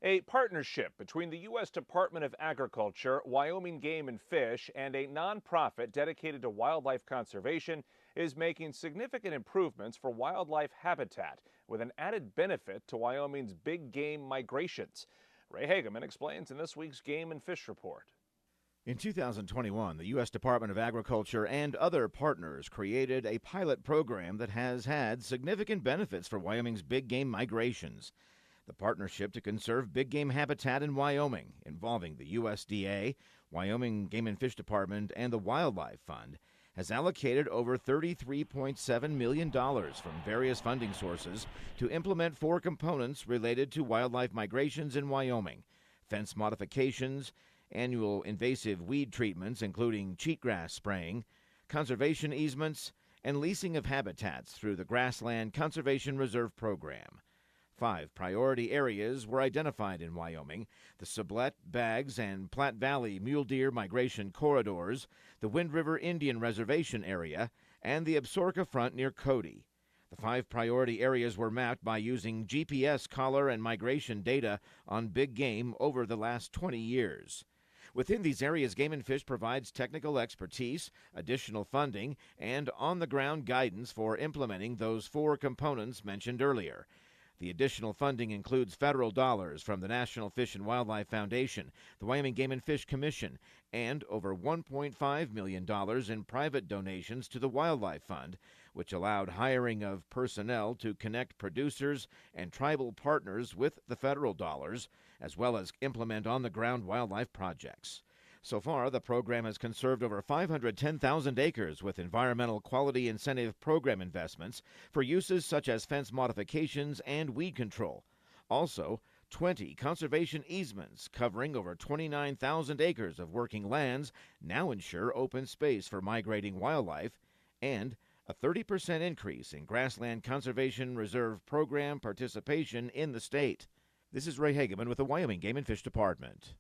A partnership between the U.S. Department of Agriculture, Wyoming Game and Fish, and a nonprofit dedicated to wildlife conservation is making significant improvements for wildlife habitat with an added benefit to Wyoming's big game migrations. Ray Hageman explains in this week's Game and Fish Report. In 2021, the U.S. Department of Agriculture and other partners created a pilot program that has had significant benefits for Wyoming's big game migrations. The partnership to conserve big game habitat in Wyoming, involving the USDA, Wyoming Game and Fish Department, and the Wyldlife Fund, has allocated over $33.7 million from various funding sources to implement four components related to wildlife migrations in Wyoming: fence modifications, annual invasive weed treatments, including cheatgrass spraying, conservation easements, and leasing of habitats through the Grassland Conservation Reserve Program. 5 priority areas were identified in Wyoming: the Sublette, Baggs, and Platte Valley Mule Deer Migration Corridors, the Wind River Indian Reservation Area, and the Absaroka Front near Cody. The 5 priority areas were mapped by using GPS collar and migration data on big game over the last 20 years. Within these areas, Game and Fish provides technical expertise, additional funding, and on-the-ground guidance for implementing those 4 components mentioned earlier. The additional funding includes federal dollars from the National Fish and Wildlife Foundation, the Wyoming Game and Fish Commission, and over $1.5 million in private donations to the Wyldlife Fund, which allowed hiring of personnel to connect producers and tribal partners with the federal dollars, as well as implement on-the-ground wildlife projects. So far, the program has conserved over 510,000 acres with environmental quality incentive program investments for uses such as fence modifications and weed control. Also, 20 conservation easements covering over 29,000 acres of working lands now ensure open space for migrating wildlife, and a 30% increase in Grassland Conservation Reserve Program participation in the state. This is Ray Hageman with the Wyoming Game and Fish Department.